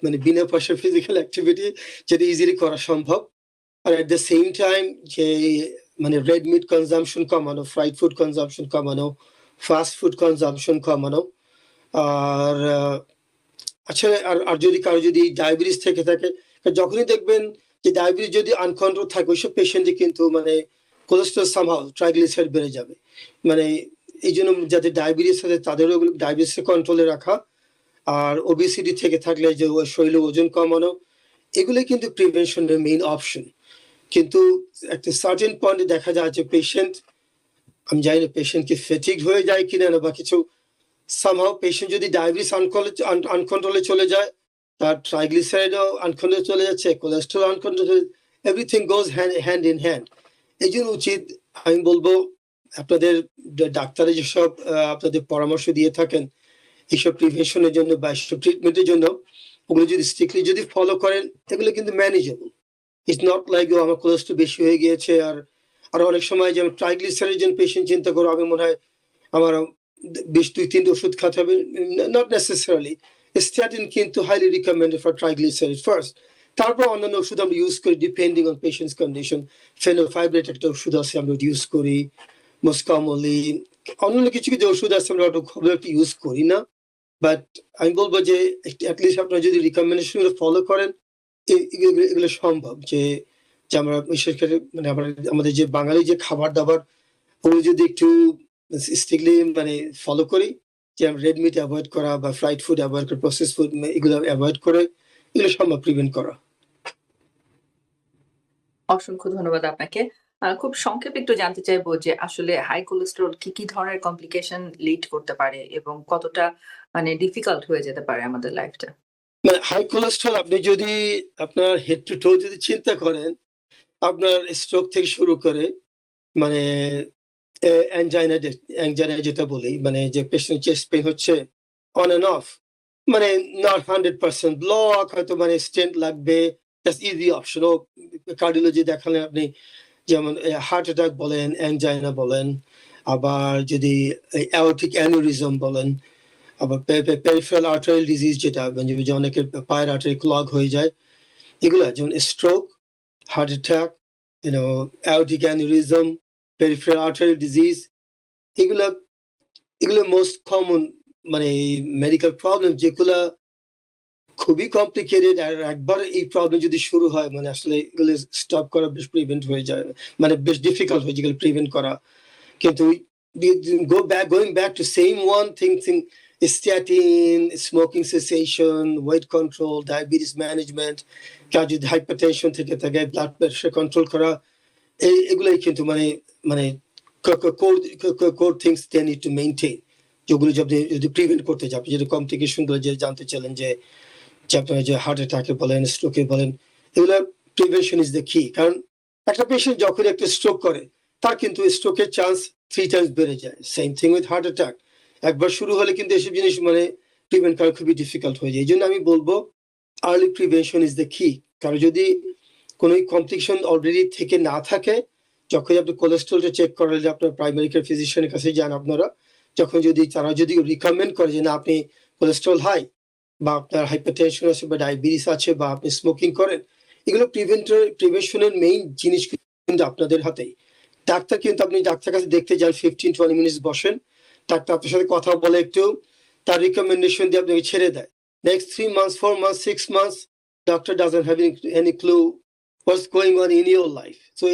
মানে বিনা পয়সার ফিজিক্যাল অ্যাক্টিভিটি যেটা ইজিলি করা সম্ভব। আর এট দ্য সেম টাইম যে মানে রেড মিট কনজাম্পশন কমানো, ফ্রাইড ফুড কনজাম্পশন কমানো, ফাস্ট ফুড কনজাম্পশন কমানো। আর আচ্ছা, আর যদি কারো যদি ডায়াবেটিস থেকে থাকে, যখনই দেখবেন যে ডায়াবেটিস যদি আনকন্ট্রোল থাকে, ওইসব পেশেন্টই কিন্তু মানে কোলেস্ট্রল সামহাউ ট্রাইগ্লিসাইড বেড়ে যাবে। মানে এই জন্য যাদের ডায়াবেটিস আছে তাদেরও ডায়াবেটিস কন্ট্রোলে রাখা, আর ওবেসিটি থেকে থাকলে যে শরীরে ওজন কমানো, এগুলো কিন্তু প্রিভেনশনের মেইন অপশন। কিন্তু একটা সার্টেন পয়েন্টে দেখা যায় যে পেশেন্ট, আমি জানি না পেশেন্ট কি ফেটিক হয়ে যায় কিনা বা কিছু, সামহাউ পেশেন্ট যদি ডায়াবেটিস আনকন্ট্রোলে চলে যায়, তার ট্রাইগ্লিসারাইডও আনকন্ট্রোলে চলে যাচ্ছে, কোলেস্ট্রল আনকন্ট্রোলে, everything goes hand in hand. এই জন্য উচিত, আমি বলবো আপনাদের ডাক্তারে যেসব আপনাদের পরামর্শ দিয়ে থাকেন এইসব প্রিভেনশনের জন্য বা এইসব ট্রিটমেন্টের জন্য, ওগুলো যদি স্ট্রিক্টলি যদি ফলো করেন, এগুলো কিন্তু ম্যানেজেবল। ইটস নট লাইক আমার কোলেস্ট্রল বেশি হয়ে গিয়েছে। আর অনেক সময় যেমন ট্রাইগ্লিসারাইড জন্য পেশেন্ট চিন্তা করো, আমি মনে হয় আমার 2-3 ওষুধ খেতে হবে, নট নেসেসারিলি। স্ট্যাটিন কিন্তু highly recommended for triglyceride first, তারপর অন্যান্য ওষুধ আমরা ইউজ করি depending on patient's condition. Fenofibrate একটা ওষুধ আছে আমরা ইউজ করি মোস্ট কমনলি। অন্যান্য কিছু কিছু ওষুধ আছে আমরা খুব একটা ইউজ করি না। বাট আমি বলবো যে অ্যাটলিস্ট আপনারা যদি রিকমেন্ডেশন ফলো করেন, এগুলো সম্ভব। যে আমরা বিশেষ করে মানে আমাদের যে বাঙালি যে খাবার দাবার, ওগুলো যদি একটু স্ট্রিক্টলি মানে ফলো করি, যে রেড মিট অ্যাভয়েড করা বা ফ্রাইড ফুড অ্যাভয়েড করা, প্রসেস ফুড এগুলো অ্যাভয়েড করে, এগুলো সম্ভব প্রিভেন্ট করা। অসংখ্য ধন্যবাদ আপনাকে। খুব সংক্ষেপে একটু জানতে চাইবো যে আসলে হাই কোলেস্টেরল কি ধরনের কমপ্লিকেশন লিড করতে পারে এবং কতটা মানে ডিফিকাল্ট হয়ে যেতে পারে আমাদের লাইফটা? মানে হাই কোলেস্ট্রল আপনি যদি আপনার হেড টু টো যদি চিন্তা করেন, আপনার স্ট্রোক থেকে শুরু করে মানে অ্যাংজাইনা যেটা বলি, মানে যে পেশেন্ট চেস্ট পেইন হচ্ছে অন এন্ড অফ, মানে নট 100% ব্লক, হয়তো মানে স্টেন্ট লাগবে, ইজি অপশন। ও কার্ডিওলজি দেখালে আপনি যেমন হার্ট অ্যাটাক বলেন, অ্যাংজাইনা বলেন, আবার যদি অ্যাওর্টিক অ্যানিউরিজম বলেন, আবার পেরিফেরাল আর্টারিয়াল ডিজিজ যেটা যে অনেকের পায়ের আর্টারি ক্লগ হয়ে যায়, এগুলা যেমন stroke, heart attack, aortic aneurysm, peripheral arterial disease, এগুলা মোস্ট কমন মানে মেডিকেল প্রবলেম যেগুলা খুবই কমপ্লিকেটেড। আর একবার এই প্রবলেম যদি শুরু হয় মানে আসলে এগুলো স্টপ করা বেশ প্রিভেন্ট হয়ে যায়, মানে বেশ ডিফিকাল্ট হয়ে যেগুলো প্রিভেন্ট করা। কিন্তু going back to same one thing, statin, smoking cessation, weight control, diabetes management, কার যদি হাইপারটেনশন থেকে থাকে ব্লাড প্রেশার কন্ট্রোল করা, এগুলাই কিন্তু মানে core things they need to maintain, যেগুলো যদি প্রিভেন্ট করতে চান। যেটা কমপ্লিকেশন গুলো যে জানতে চাইলেন যে আপনার যে হার্ট অ্যাটাকে বলেন, স্ট্রোকে বলেন, এগুলো প্রিভেনশন ইজ দ্য কি। কারণ একটা পেশেন্ট যখন একটা স্ট্রোক করে তার কিন্তু স্ট্রোকের চান্স 3 টাইমস বেড়ে যায়। Same thing with heart attack. একবার শুরু হলে কিন্তু এসব জিনিস মানে প্রিভেন্ট করা খুবই ডিফিকাল্ট হয়ে যায়। এই জন্য আমি বলবো আর্লি প্রিভেনশন ইজ দ্য কি। কারণ যদি কোনো কমপ্লিকেশন অলরেডি থেকে না থাকে, যখন আপনি কোলেস্ট্রলটা চেক করালে আপনার প্রাইমারি কেয়ার ফিজিশিয়ানের কাছে যান আপনারা, যখন তারা যদি রিকমেন্ড করে যে না আপনি কোলেস্ট্রল হাই বা আপনার হাইপারটেনশন আছে বা ডায়াবেটিস আছে বা আপনি স্মোকিং করেন, এগুলো প্রিভেনশনের মেইন জিনিস কিন্তু আপনাদের হাতেই। ডাক্তার কিন্তু আপনি ডাক্তার কাছে দেখতে যান, 15-20 মিনিট বসেন, ডাক্তার আপনার সাথে কথা বলে একটু তার রিকমেন্ডেশন দিয়ে আপনাকে ছেড়ে দেয়। Next 3 months, 4 months, 6 months, doctor doesn't have any clue what's going on in your life. So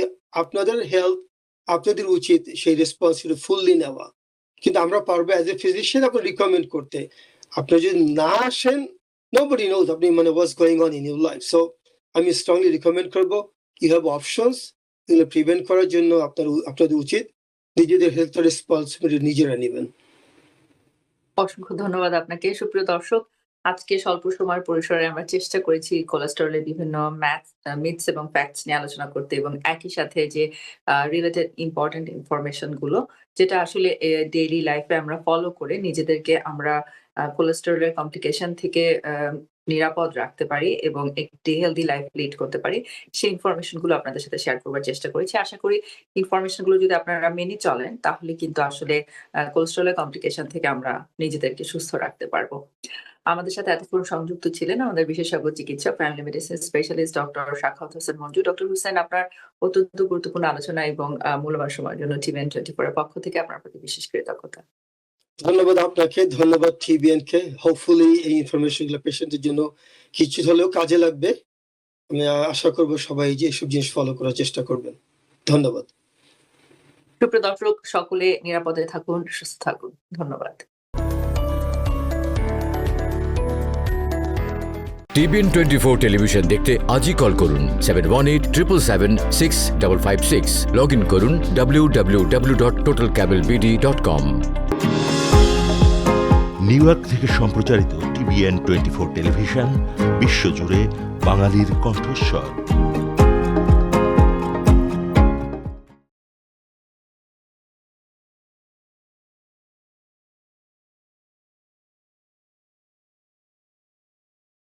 আপনাদের হেলথ আপনাদের উচিত সেই রেসপন্সিবিলিটি ফুললি নেওয়া। কিন্তু আমরা পারবো অ্যাজ এ ফিজিশিয়ান আপনার রিকমেন্ড করতে। আপনি যদি না আসেন, nobody knows আপনি মানে what's going on in your life. So আমি স্ট্রংলি রিকমেন্ড করবো you have options, এগুলো প্রিভেন্ট করার জন্য আপনাদের উচিত নিজেদের হেলথ রেসপন্সিবিলিটি নিজেরা নেবেন। অসংখ্য ধন্যবাদ আপনাকে। সুপ্রিয় দর্শক, আজকে স্বল্প সময়ের পরিসরে আমরা চেষ্টা করেছি কোলেস্টেরলের বিভিন্ন মিথস এবং ফ্যাক্টস নিয়ে আলোচনা করতে, এবং একই সাথে যে রিলেটেড ইম্পর্টেন্ট ইনফরমেশন গুলো যেটা আসলে ডেইলি লাইফে আমরা ফলো করে নিজেদেরকে আমরা কোলেস্টেরলের কমপ্লিকেশন থেকে নিরাপদ রাখতে পারি এবং একটি হেলদি লাইফ লিড করতে পারি, সেই ইনফরমেশন গুলো আপনাদের সাথে শেয়ার করবার চেষ্টা করেছি। আশা করি ইনফরমেশন গুলো যদি আপনারা মেনে চলেন তাহলে কিন্তু আসলে কোলেস্টেরলের কমপ্লিকেশন থেকে আমরা নিজেদেরকে সুস্থ রাখতে পারবো। আমাদের সাথে এতক্ষণ সংযুক্ত ছিলেন আমাদের বিশেষজ্ঞ চিকিৎসক, family medicine specialist doctor Sakhawat Hossain Manju. Doctor Hossain, আপনার অত্যন্ত গুরুত্বপূর্ণ আলোচনা এবং মূল্যবান সময়ের জন্য TVN24 এর পক্ষ থেকে আপনার প্রতি বিশেষ কৃতজ্ঞতা। ধন্যবাদ আপনাকে, ধন্যবাদ TVN কে। হোপফুলি এই ইনফরমেশন গুলো পেশেন্টের জন্য কিছু হলেও কাজে লাগবে। আমি আশা করব সবাই যে এসব জিনিস ফলো করার চেষ্টা করবেন। ধন্যবাদ। সুপ্রিয় দর্শক, সকলে নিরাপদে থাকুন, সুস্থ থাকুন। ধন্যবাদ। TVN24 টেলিভিশন দেখতে আজই কল করুন 7187776556। লগ ইন করুন www.totalcablebd.com। নিউ ইয়র্ক থেকে সম্প্রচারিত TVN24 টেলিভিশন বিশ্বজুড়ে বাঙালির কণ্ঠস্বর।